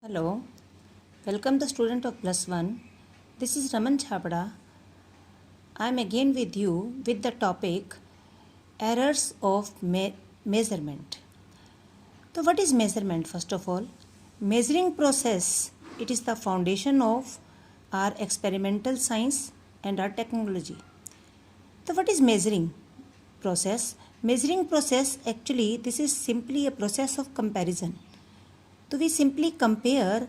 Hello, welcome the student of plus one. This is Raman Chhabda. I am again with you with the topic errors of measurement. So what is measurement first of all? Measuring process, it is the foundation of our experimental science and our technology. So what is measuring process? Measuring process actually this is simply a process of comparison. So we simply compare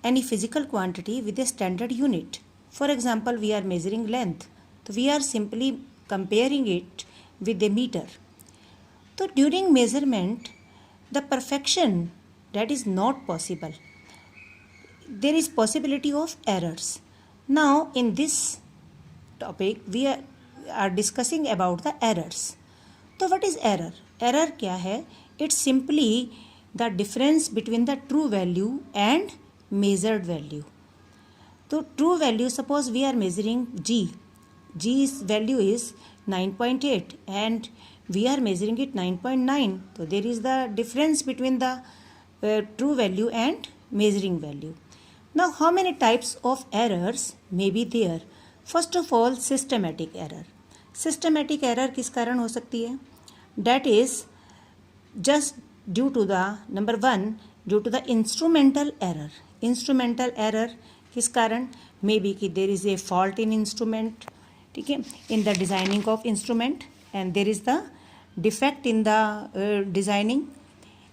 any physical quantity with a standard unit. For example, we are measuring length. So we are simply comparing it with a meter. So during measurement, the perfection that is not possible. There is possibility of errors. Now in this topic we are discussing about the errors. So what is error? Error क्या है? It's simply the difference between the true value and measured value. So true value, suppose we are measuring G's value is 9.8 and we are measuring it 9.9. So there is the difference between the true value and measuring value. Now how many types of errors may be there? First of all, systematic error. Systematic error किस कारण हो सकती है? That is just due to the number one, due to the instrumental error. Instrumental error किस कारण? Maybe कि there is a fault in instrument, ठीक है, in the designing of instrument and there is the defect in the designing.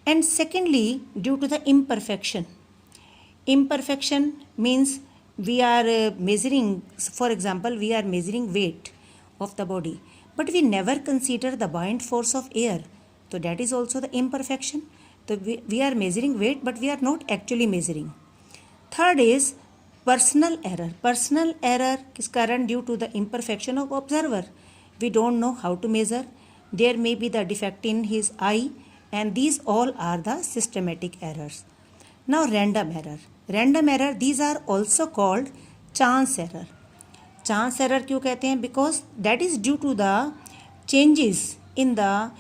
And secondly, due to the imperfection. Imperfection means we are measuring, for example, we are measuring weight of the body, but we never consider the buoyant force of air. So that is also the imperfection. So we are measuring weight, but we are not actually measuring. Third is personal error. Personal error किस कारण? Due to the imperfection of observer. We don't know how to measure. There may be the defect in his eye, and these all are the systematic errors. Now random error. Random error, these are also called chance error. Chance error क्यों कहते हैं? Because that is due to the changes in the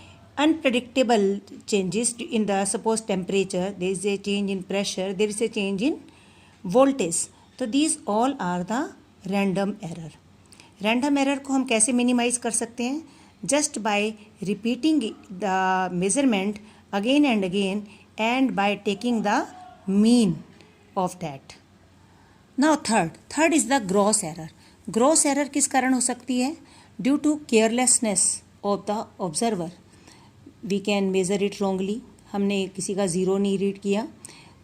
unpredictable changes in the, suppose temperature, there is a change in pressure, there is a change in voltage. So these all are the random error. Random error को हम कैसे minimize कर सकते हैं? Just by repeating the measurement again and again and by taking the mean of that. Now third is the gross error. Gross error किस कारण हो सकती है? Due to carelessness of the observer. We can measure it wrongly. हमने किसी का zero नहीं read किया,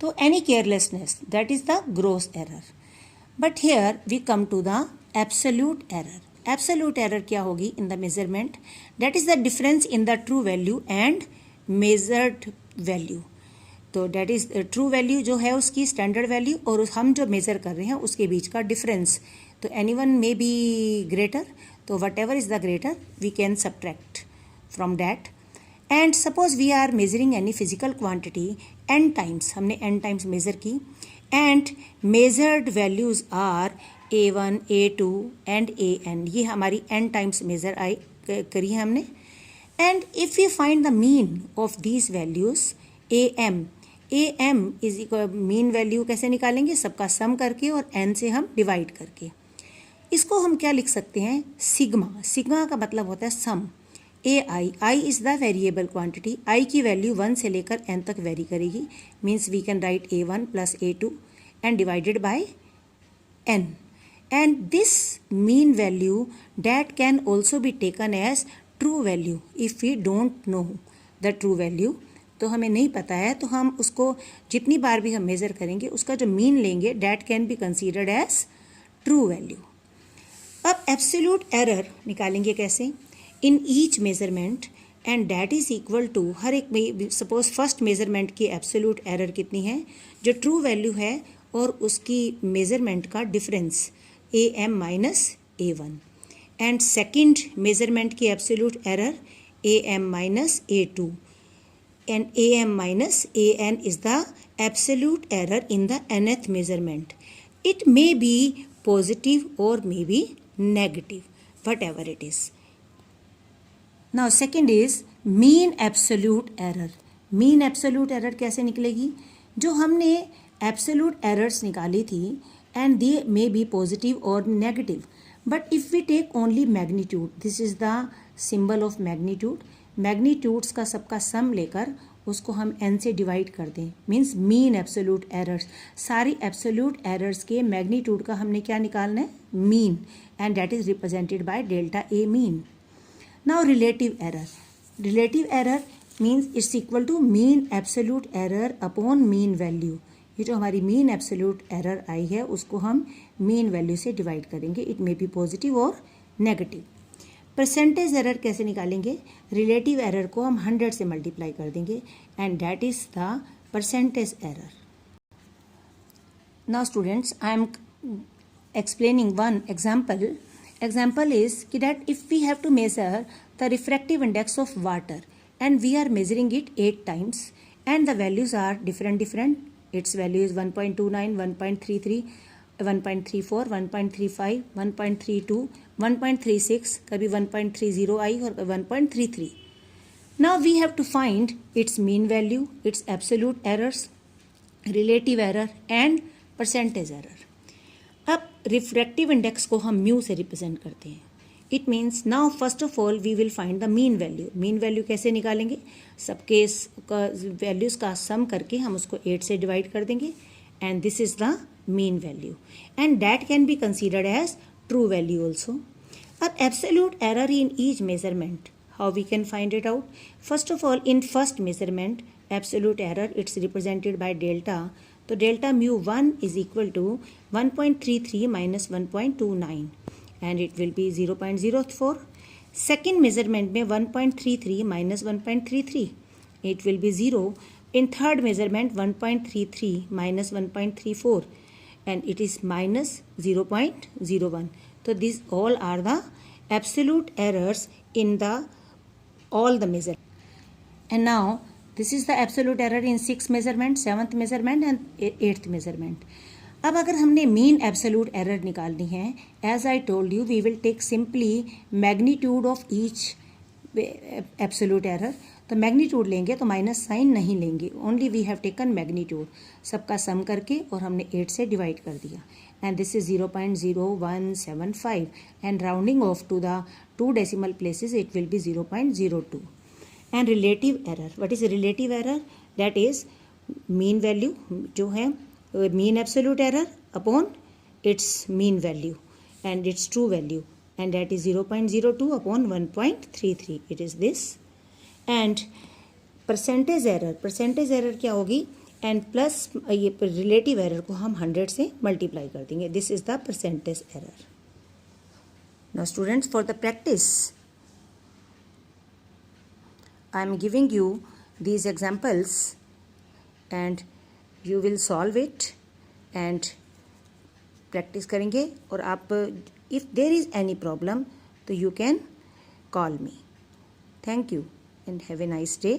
तो any carelessness, that is the gross error. But here we come to the absolute error. Absolute error क्या होगी in the measurement? That is the difference in the true value and measured value. तो that is true value जो है उसकी standard value और हम जो measure कर रहे हैं उसके बीच का difference. तो anyone may be greater, तो whatever is the greater we can subtract from that. And suppose we are measuring any physical quantity n times, हमने n times measure की and measured values are a1, a2 and an. ये हमारी n times measure करी है हमने. And if we find the mean of these values am is equal mean value कैसे निकालेंगे? सबका सम करके और n से हम डिवाइड करके. इसको हम क्या लिख सकते हैं? सिग्मा. सिग्मा का मतलब होता है sum. I is the variable quantity. I की वैल्यू 1 से लेकर n तक वेरी करेगी. Means we can write a1 plus a2 and divided by n. And this mean value that can also be taken as true value if we don't know the true value. तो हमें नहीं पता है तो हम उसको जितनी बार भी हम मेज़र करेंगे उसका जो मीन लेंगे that can be considered as true value. अब एब्सोल्यूट एरर निकालेंगे कैसे? In each measurement and that is equal to हर एक में, सपोज फर्स्ट मेजरमेंट की एब्सोल्यूट एरर कितनी है? जो ट्रू वैल्यू है और उसकी मेजरमेंट का difference am minus a1. And second measurement की absolute error am minus a2 and am minus an is the absolute error in the nth measurement. It may be positive or may be negative, whatever it is. Now second is mean absolute error. mean absolute error कैसे निकलेगी? जो हमने absolute errors निकाली थी and they may be positive और negative, but if we take only magnitude, this is the symbol of magnitude, magnitudes का सबका सम लेकर उसको हम n से डिवाइड कर दें, मीन्स मीन एब्सोल्यूट एरर्स, सारी एब्सोल्यूट एरर्स के मैग्नीट्यूड का हमने क्या निकालना है, mean, and that is represented by delta a mean. Now relative error, relative error means it's equal to mean absolute error upon mean value. ये जो हमारी मीन एब्सोल्यूट एरर आई है उसको हम मीन वैल्यू से डिवाइड करेंगे, इट मे बी पॉजिटिव और negative. Percentage error कैसे निकालेंगे, रिलेटिव एरर को हम 100 से मल्टीप्लाई कर देंगे and that is the percentage error. Now students, I am explaining one example. Example is that if we have to measure the refractive index of water and we are measuring it 8 times and the values are different. Its value is 1.29, 1.33, 1.34, 1.35, 1.32, 1.36, कभी 1.30 आई और 1.33. Now we have to find its mean value, its absolute errors, relative error and percentage error. अब refractive index को हम mu से represent करते हैं. It means now first of all we will find the mean value. Mean value कैसे निकालेंगे, सबके values का सम करके हम उसको 8 से डिवाइड कर देंगे and this is the mean value and that can be considered as true value also. अब absolute error in each measurement, how we can find it out. First of all in first measurement absolute error it's represented by delta. तो delta mu 1 is equal to 1.33 minus 1.29 and it will be 0.04. Second measurement में 1.33 minus 1.33 it will be 0. In third measurement 1.33 minus 1.34 and it is minus 0.01. तो this all are the absolute errors in the all the measure. And now this is the absolute error in 6th measurement, 7th measurement and 8th measurement. अब अगर हमने mean absolute error निकालनी है, as I told you we will take simply magnitude of each absolute error. तो magnitude लेंगे तो minus sign नहीं लेंगे, only we have taken magnitude, सबका सम करके और हमने 8 से डिवाइड कर दिया and this is 0.0175 and rounding off to the 2 decimal places it will be 0.02. And relative error, what is relative error? That is mean value जो है mean absolute error upon its mean value and its true value and that is 0.02 upon 1.33. It is this. And percentage error क्या होगी, and plus ये relative error को हम 100 से multiply कर देंगे. This is the percentage error. Now students, for the practice, I am giving you these examples and you will solve it and practice करेंगे. और आप if there is any problem तो you can call me. Thank you and have a nice day.